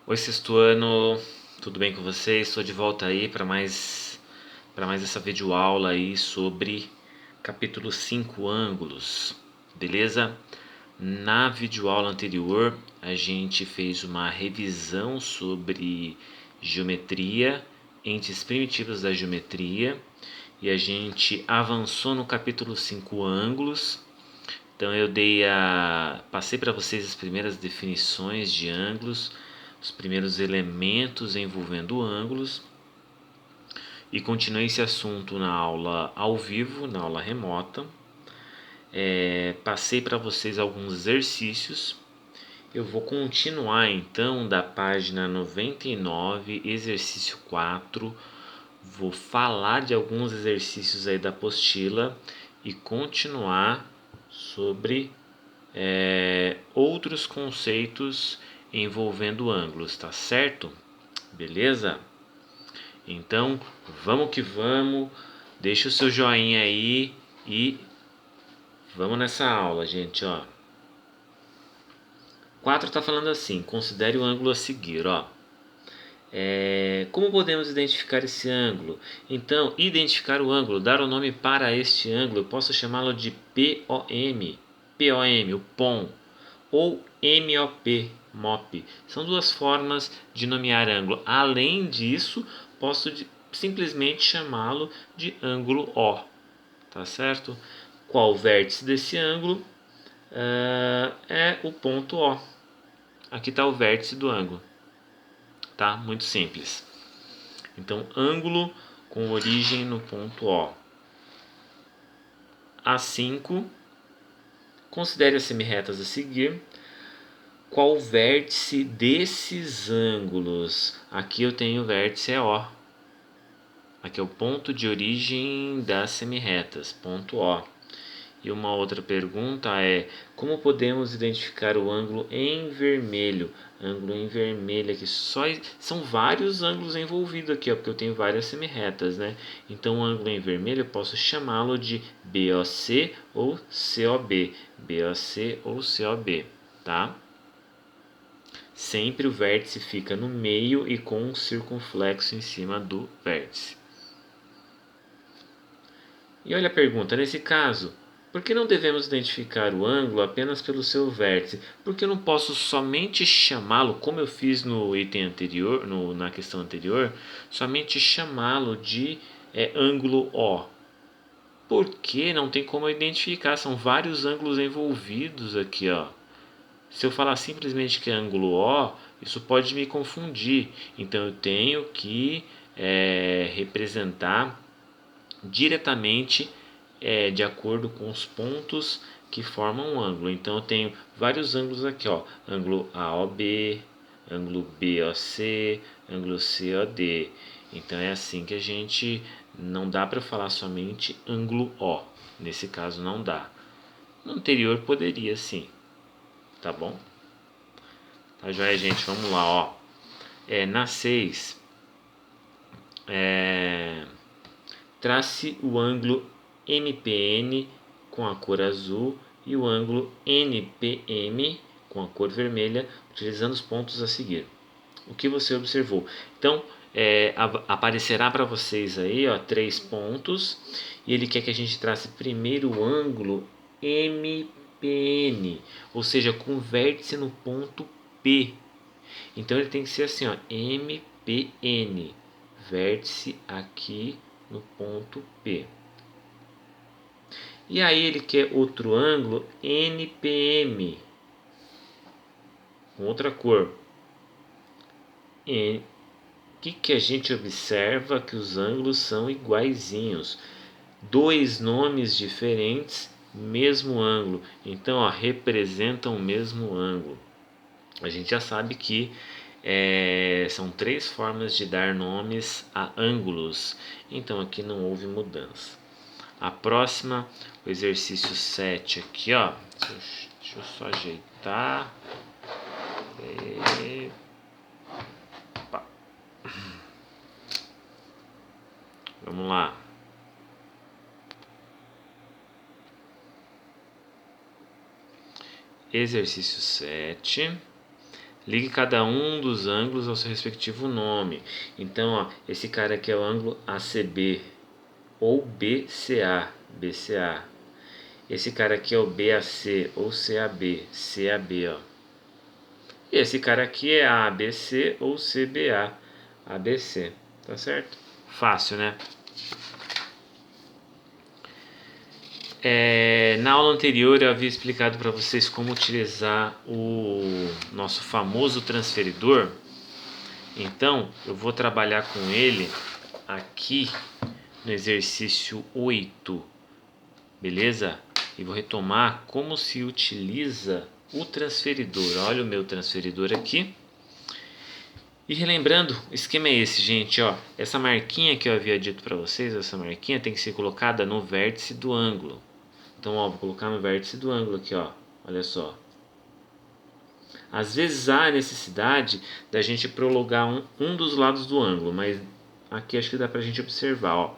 Oi, sexto ano, tudo bem com vocês? Estou de volta aí para mais essa videoaula aí sobre capítulo 5 ângulos, beleza? Na videoaula anterior, a gente fez uma revisão sobre geometria, entes primitivos da geometria, e a gente avançou no capítulo 5 ângulos. Então eu passei para vocês as primeiras definições de ângulos, os primeiros elementos envolvendo ângulos e continuei esse assunto na aula ao vivo, na aula remota. Passei para vocês alguns exercícios. Eu vou continuar então da página 99, exercício 4. Vou falar de alguns exercícios aí da apostila e continuar sobre outros conceitos envolvendo ângulos, tá certo? Beleza? Então, vamos que vamos. Deixa o seu joinha aí e vamos nessa aula, gente, ó. 4 está falando assim: considere o ângulo a seguir, ó. Como podemos identificar esse ângulo? Então, identificar o ângulo, dar o nome para este ângulo, eu posso chamá-lo de POM, POM, o POM, ou MOP, MOP. São duas formas de nomear ângulo. Além disso, posso simplesmente chamá-lo de ângulo O, tá certo? Qual o vértice desse ângulo? É o ponto O. Aqui está o vértice do ângulo, tá? Muito simples. Então, ângulo com origem no ponto O. A5, considere as semirretas a seguir. Qual o vértice desses ângulos? Aqui eu tenho o vértice O. Aqui é o ponto de origem das semirretas, ponto O. E uma outra pergunta é: como podemos identificar o ângulo em vermelho? Ângulo em vermelho aqui são vários ângulos envolvidos aqui, ó, porque eu tenho várias semirretas, né? Então, o ângulo em vermelho eu posso chamá-lo de BOC ou COB, BOC ou COB, tá? Sempre o vértice fica no meio e com um circunflexo em cima do vértice. E olha a pergunta: nesse caso, por que não devemos identificar o ângulo apenas pelo seu vértice? Porque eu não posso somente chamá-lo, como eu fiz no item anterior, na questão anterior, somente chamá-lo de ângulo O. Porque não tem como eu identificar, são vários ângulos envolvidos aqui, ó. Se eu falar simplesmente que é ângulo O, isso pode me confundir. Então eu tenho que representar diretamente de acordo com os pontos que formam um ângulo. Então eu tenho vários ângulos aqui, ó, ângulo AOB, ângulo BOC, ângulo COD. Então é assim que a gente não dá para falar somente ângulo O. Nesse caso não dá. No anterior poderia sim, tá bom? Tá joia, gente? Vamos lá, ó. Na 6, trace o ângulo MPN com a cor azul e o ângulo NPM com a cor vermelha, utilizando os pontos a seguir. O que você observou? Então, aparecerá para vocês aí, ó, 3 pontos, e ele quer que a gente trace primeiro o ângulo MPN, ou seja, com vértice no ponto P. Então ele tem que ser assim, ó, MPN, vértice aqui no ponto P. E aí ele quer outro ângulo NPM, com outra cor. O que a gente observa? Que os ângulos são iguaizinhos. Dois nomes diferentes, mesmo ângulo. Então, ó, representam o mesmo ângulo. A gente já sabe que são 3 formas de dar nomes a ângulos. Então, aqui não houve mudança. A próxima, o exercício 7 aqui, ó. Deixa eu só ajeitar. Vamos lá. Exercício 7. Ligue cada um dos ângulos ao seu respectivo nome. Então, ó, esse cara aqui é o ângulo ACB ou BCA, BCA. Esse cara aqui é o BAC ou CAB, CAB, ó. E esse cara aqui é ABC ou CBA, ABC, tá certo? Fácil, né? Na aula anterior eu havia explicado para vocês como utilizar o nosso famoso transferidor. Então eu vou trabalhar com ele aqui no exercício 8, beleza? E vou retomar como se utiliza o transferidor. Olha o meu transferidor aqui. E relembrando, o esquema é esse, gente, ó. Essa marquinha que eu havia dito para vocês, essa marquinha tem que ser colocada no vértice do ângulo. Então, ó, vou colocar no vértice do ângulo aqui, ó. Olha só. Às vezes há a necessidade da gente prolongar um dos lados do ângulo, mas aqui acho que dá pra gente observar, ó.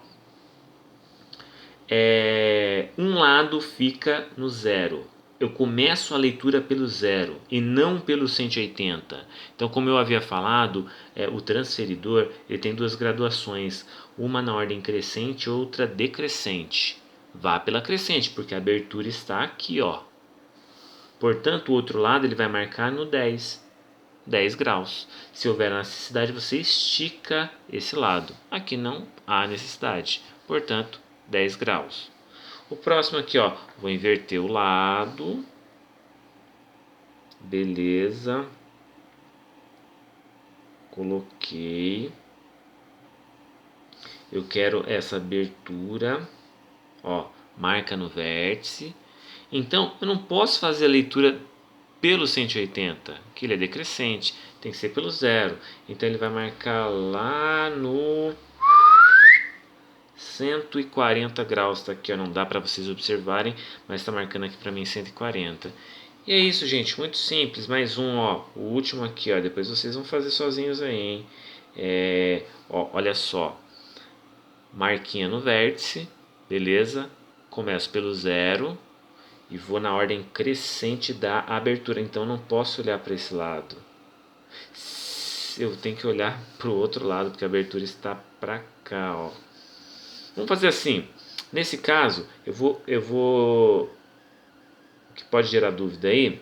Um lado fica no zero. Eu começo a leitura pelo zero e não pelo 180. Então, como eu havia falado, o transferidor ele tem duas graduações, uma na ordem crescente e outra decrescente. Vá pela crescente, porque a abertura está aqui, ó. Portanto, o outro lado ele vai marcar no 10 graus. Se houver necessidade, você estica esse lado. Aqui não há necessidade. Portanto, 10 graus. O próximo aqui, ó, vou inverter o lado. Beleza. Coloquei. Eu quero essa abertura, ó, marca no vértice. Então, eu não posso fazer a leitura pelo 180, que ele é decrescente, tem que ser pelo zero. Então, ele vai marcar lá no 140 graus, tá aqui, ó, não dá para vocês observarem, mas está marcando aqui para mim 140. E é isso, gente, muito simples. Mais um, ó, o último aqui, ó, depois vocês vão fazer sozinhos aí, hein? Ó, olha só, marquinha no vértice, beleza? Começo pelo zero e vou na ordem crescente da abertura, então não posso olhar para esse lado. Eu tenho que olhar para o outro lado, porque a abertura está para cá, ó. Vamos fazer assim. Nesse caso, eu vou, o que pode gerar dúvida aí,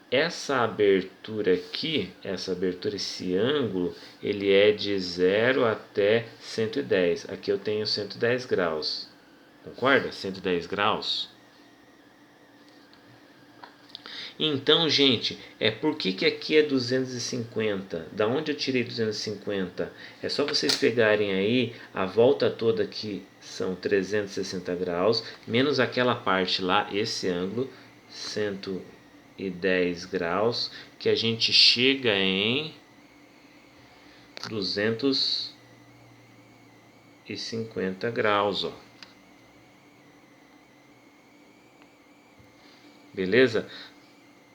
essa abertura aqui, esse ângulo, ele é de 0 até 110. Aqui eu tenho 110 graus. Concorda? 110 graus. Então, gente, por que aqui é 250? Da onde eu tirei 250? É só vocês pegarem aí a volta toda que são 360 graus, menos aquela parte lá, esse ângulo, 110 graus, que a gente chega em 250 graus, ó. Beleza?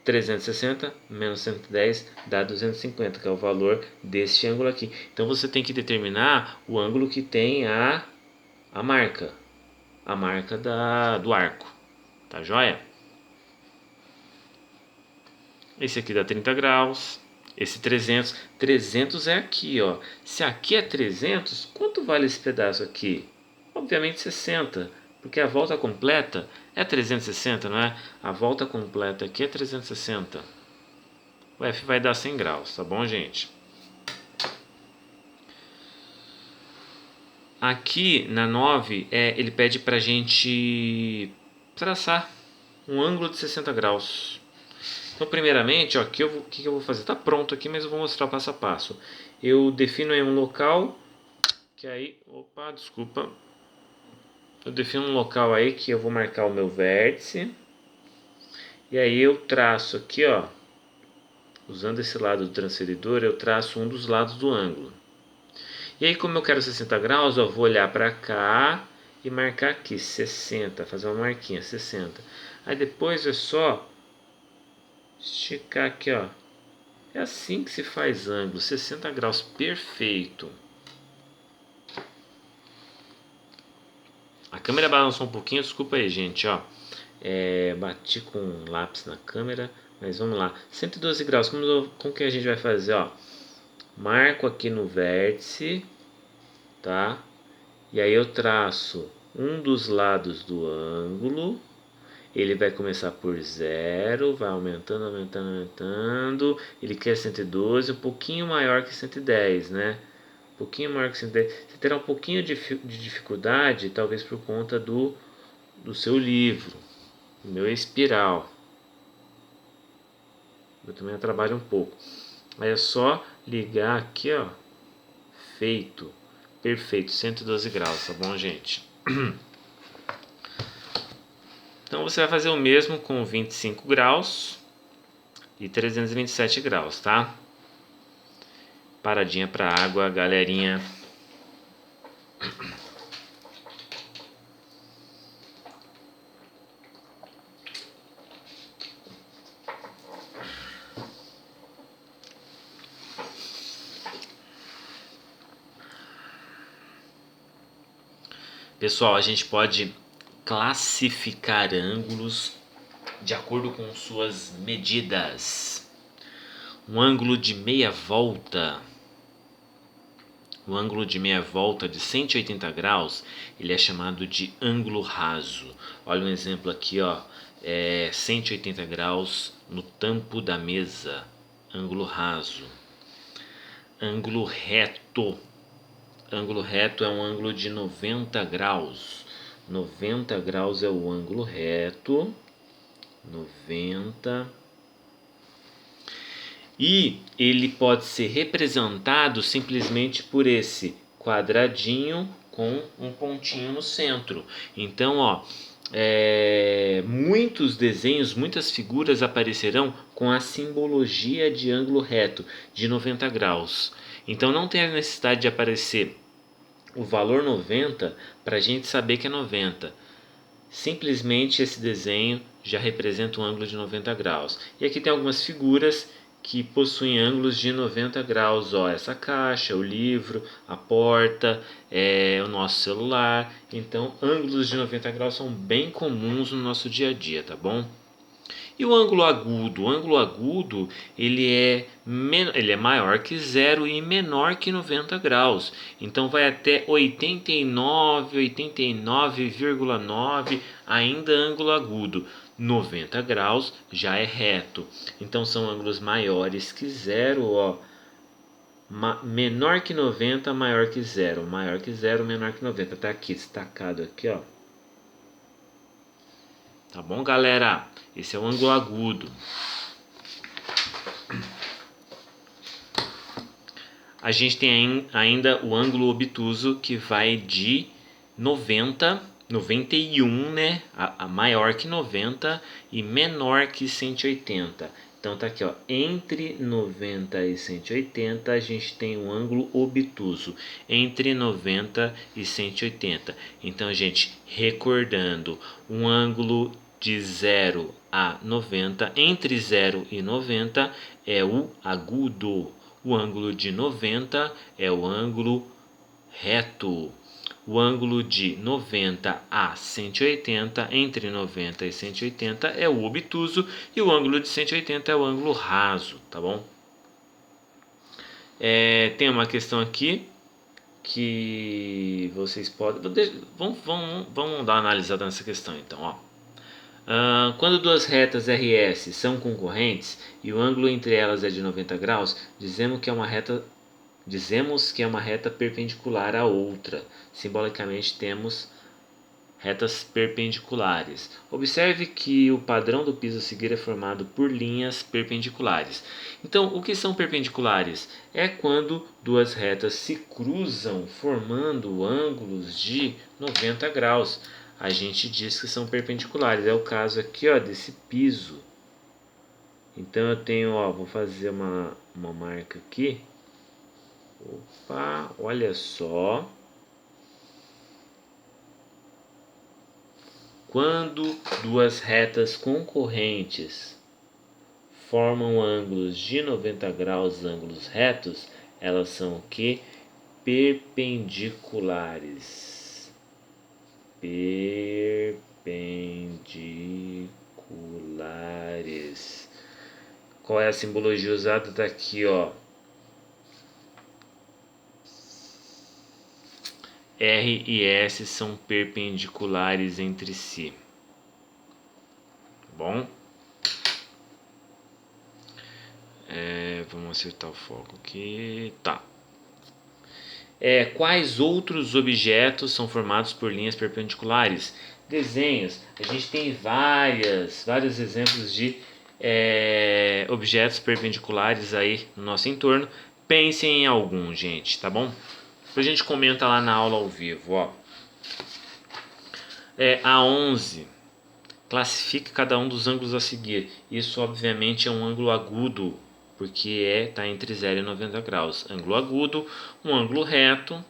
360 menos 110 dá 250, que é o valor deste ângulo aqui. Então você tem que determinar o ângulo que tem a marca do arco, tá joia? Esse aqui dá 30 graus, esse 300 é aqui, ó. Se aqui é 300, quanto vale esse pedaço aqui? Obviamente 60, porque a volta completa é 360, não é? A volta completa aqui é 360. O F vai dar 100 graus, tá bom, gente? Aqui na 9, ele pede pra gente traçar um ângulo de 60 graus. Então, primeiramente, ó, o que eu vou fazer? Tá pronto aqui, mas eu vou mostrar o passo a passo. Eu defino aí um local, que aí... Opa, desculpa. Eu defino um local aí que eu vou marcar o meu vértice. E aí eu traço aqui, ó, usando esse lado do transferidor, eu traço um dos lados do ângulo. E aí, como eu quero 60 graus, eu vou olhar para cá e marcar aqui 60, fazer uma marquinha 60. Aí depois é só esticar aqui, ó. É assim que se faz ângulo, 60 graus, perfeito. A câmera balançou um pouquinho, desculpa aí, gente, ó. Bati com um lápis na câmera, Mas vamos lá. 112 graus, como que a gente vai fazer? Ó, marco aqui no vértice, tá? E aí eu traço um dos lados do ângulo. Ele vai começar por 0, vai aumentando, aumentando, aumentando. Ele quer 112, um pouquinho maior que 110, né? Um pouquinho maior que 110. Você terá um pouquinho de dificuldade, talvez por conta do seu livro. O meu é espiral. Eu também trabalho um pouco. Aí é só ligar aqui, ó. Feito. Perfeito, 112 graus, tá bom, gente? Então você vai fazer o mesmo com 25 graus e 327 graus, tá? Paradinha para água, galerinha. Pessoal, a gente pode classificar ângulos de acordo com suas medidas. Um ângulo de meia volta, o ângulo de meia volta de 180 graus, ele é chamado de ângulo raso. Olha um exemplo aqui, ó, 180 graus no tampo da mesa, ângulo raso. Ângulo reto. Ângulo reto é um ângulo de 90 graus. 90 graus é o ângulo reto. 90. E ele pode ser representado simplesmente por esse quadradinho com um pontinho no centro. Então, ó, muitos desenhos, muitas figuras aparecerão com a simbologia de ângulo reto de 90 graus. Então não tem a necessidade de aparecer o valor 90 para a gente saber que é 90. Simplesmente esse desenho já representa um ângulo de 90 graus. E aqui tem algumas figuras que possuem ângulos de 90 graus. Ó, essa caixa, o livro, a porta, o nosso celular. Então, ângulos de 90 graus são bem comuns no nosso dia a dia, tá bom? E o ângulo agudo? O ângulo agudo ele é maior que zero e menor que 90 graus. Então vai até 89, 89,9, ainda ângulo agudo. 90 graus já é reto. Então são ângulos maiores que zero, ó. Menor que 90, maior que zero. Maior que zero, menor que 90. Tá aqui, destacado aqui, ó. Tá bom, galera? Esse é o ângulo agudo. A gente tem ainda o ângulo obtuso, que vai de 90, 91, né? A maior que 90 e menor que 180. Então tá aqui, ó, entre 90 e 180 a gente tem um ângulo obtuso, entre 90 e 180. Então, gente, recordando, um ângulo de 0 a 90, entre 0 e 90 é o agudo. O ângulo de 90 é o ângulo reto. O ângulo de 90 a 180, entre 90 e 180, é o obtuso. E o ângulo de 180 é o ângulo raso, tá bom? Tem uma questão aqui que vocês podem... Vamos dar uma analisada nessa questão, então, ó. Quando duas retas RS são concorrentes e o ângulo entre elas é de 90 graus, dizemos que é uma reta perpendicular à outra. Simbolicamente temos retas perpendiculares. Observe que o padrão do piso a seguir é formado por linhas perpendiculares. Então, o que são perpendiculares? É quando duas retas se cruzam formando ângulos de 90 graus. A gente diz que são perpendiculares. É o caso aqui, ó, desse piso. Então eu tenho, ó, vou fazer uma marca aqui. Opa, olha só. Quando duas retas concorrentes formam ângulos de 90 graus, ângulos retos, elas são o que? Perpendiculares. Perpendiculares. Qual é a simbologia usada? Tá aqui, ó. R e S são perpendiculares entre si. Bom? Vamos acertar o foco aqui. Tá. Quais outros objetos são formados por linhas perpendiculares? Desenhos. A gente tem vários exemplos de objetos perpendiculares aí no nosso entorno. Pensem em algum, gente, tá bom? Depois a gente comenta lá na aula ao vivo, ó. A 11 classifica cada um dos ângulos a seguir. Isso, obviamente, é um ângulo agudo, porque está entre 0 e 90 graus. Ângulo agudo, um ângulo reto,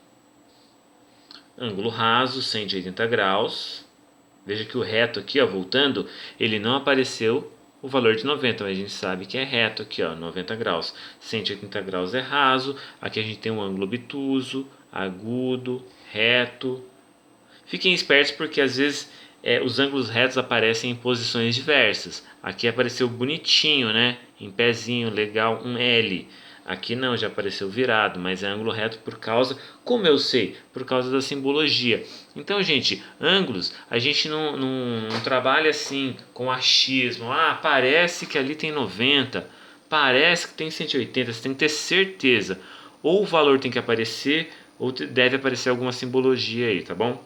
ângulo raso, 180 graus. Veja que o reto aqui, ó, voltando, ele não apareceu o valor de 90, mas a gente sabe que é reto aqui, ó, 90 graus. 180 graus é raso. Aqui a gente tem um ângulo obtuso, agudo, reto. Fiquem espertos porque às vezes os ângulos retos aparecem em posições diversas. Aqui apareceu bonitinho, né? Em pezinho, legal, um L. Aqui não, já apareceu virado, mas é ângulo reto por causa, como eu sei? Por causa da simbologia. Então, gente, ângulos, a gente não trabalha assim com achismo. Ah, parece que ali tem 90, parece que tem 180, você tem que ter certeza. Ou o valor tem que aparecer, ou deve aparecer alguma simbologia aí, tá bom?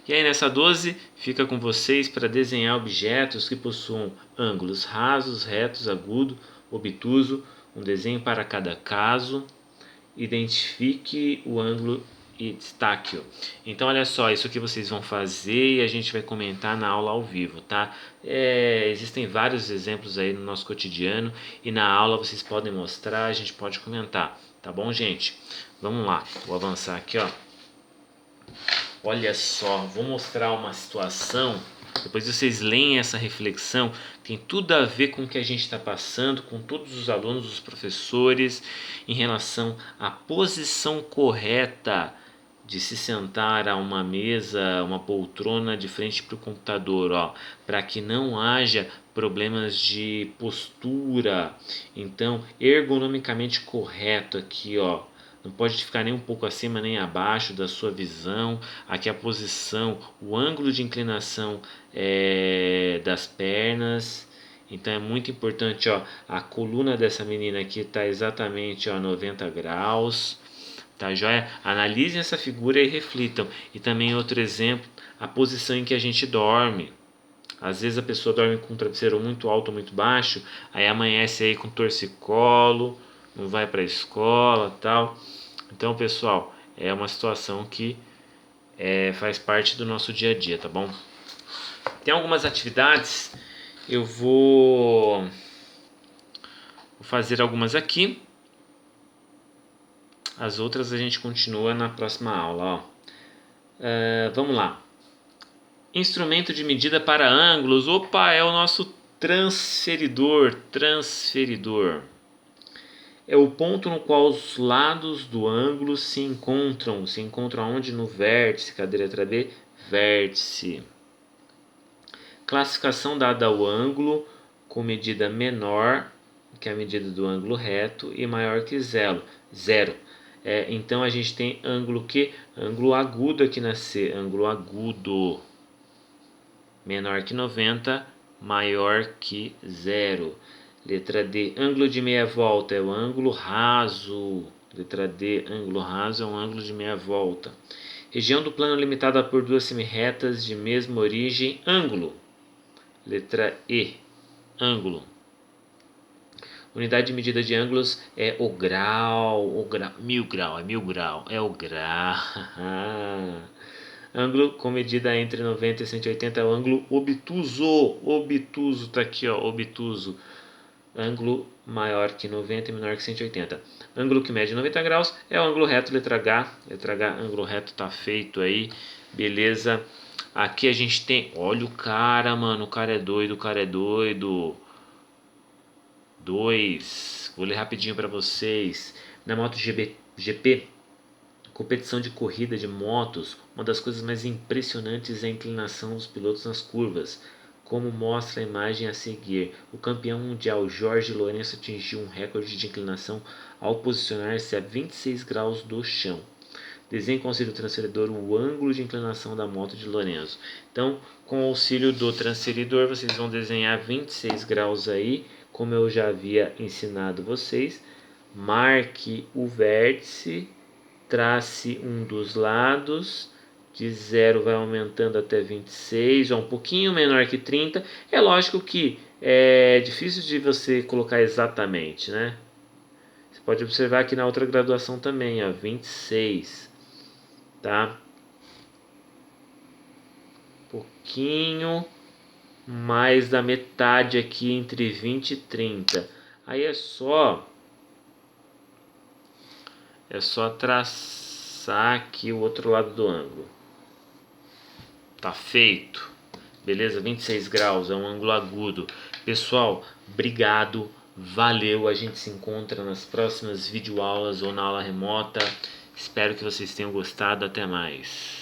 E aí nessa 12 fica com vocês para desenhar objetos que possuam ângulos rasos, retos, agudo, obtuso, um desenho para cada caso. Identifique o ângulo e destaque-o. Então olha só, isso que vocês vão fazer e a gente vai comentar na aula ao vivo, tá? Existem vários exemplos aí no nosso cotidiano e na aula vocês podem mostrar, a gente pode comentar, tá bom, gente? Vamos lá, vou avançar aqui, ó. Olha só, vou mostrar uma situação, depois vocês leem essa reflexão, tem tudo a ver com o que a gente está passando, com todos os alunos, os professores, em relação à posição correta de se sentar a uma mesa, uma poltrona de frente para o computador, ó, para que não haja problemas de postura. Então, ergonomicamente correto aqui, ó. Não pode ficar nem um pouco acima nem abaixo da sua visão. Aqui a posição, o ângulo de inclinação das pernas. Então é muito importante, ó, a coluna dessa menina aqui está exatamente, ó, 90 graus. Tá joia? Analisem essa figura e reflitam. E também outro exemplo, a posição em que a gente dorme. Às vezes a pessoa dorme com um travesseiro muito alto ou muito baixo, aí amanhece aí com torcicolo, não vai para a escola, tal. Então, pessoal, é uma situação que faz parte do nosso dia a dia, tá bom? Tem algumas atividades, eu vou fazer algumas aqui. As outras a gente continua na próxima aula, ó. Vamos lá. Instrumento de medida para ângulos. Opa, é o nosso transferidor. Transferidor. É o ponto no qual os lados do ângulo se encontram. Se encontram onde? No vértice. Cadê a letra B? Vértice. Classificação dada ao ângulo com medida menor que a medida do ângulo reto e maior que zero. Então a gente tem ângulo que? Ângulo agudo aqui na C. Ângulo agudo. Menor que 90, maior que zero. Letra D, ângulo de meia volta é o ângulo raso. Letra D, ângulo raso é um ângulo de meia volta. Região do plano limitada por duas semirretas de mesma origem, ângulo. Letra E, ângulo. Unidade de medida de ângulos é o grau. Mil grau, é o grau. Ângulo com medida entre 90 e 180 é o ângulo obtuso. Obtuso está aqui, ó, obtuso. Ângulo maior que 90 e menor que 180. Ângulo que mede 90 graus é o ângulo reto, letra H. Letra H, ângulo reto está feito aí. Beleza. Aqui a gente tem... Olha o cara, mano. O cara é doido, 2. Vou ler rapidinho para vocês. Na MotoGP, competição de corrida de motos, uma das coisas mais impressionantes é a inclinação dos pilotos nas curvas. como mostra a imagem a seguir. O campeão mundial Jorge Lourenço atingiu um recorde de inclinação ao posicionar-se a 26 graus do chão. Desenhe com auxílio do transferidor o ângulo de inclinação da moto de Lourenço. Então, com o auxílio do transferidor, vocês vão desenhar 26 graus aí, como eu já havia ensinado vocês. Marque o vértice, trace um dos lados, de 0 vai aumentando até 26, ou um pouquinho menor que 30. É lógico que é difícil de você colocar exatamente, né? Você pode observar aqui na outra graduação também, ó, 26, tá? Pouquinho mais da metade aqui entre 20 e 30. Aí é só traçar aqui o outro lado do ângulo. Tá feito. Beleza? 26 graus, é um ângulo agudo. Pessoal, obrigado, valeu. A gente se encontra nas próximas videoaulas ou na aula remota. Espero que vocês tenham gostado. Até mais.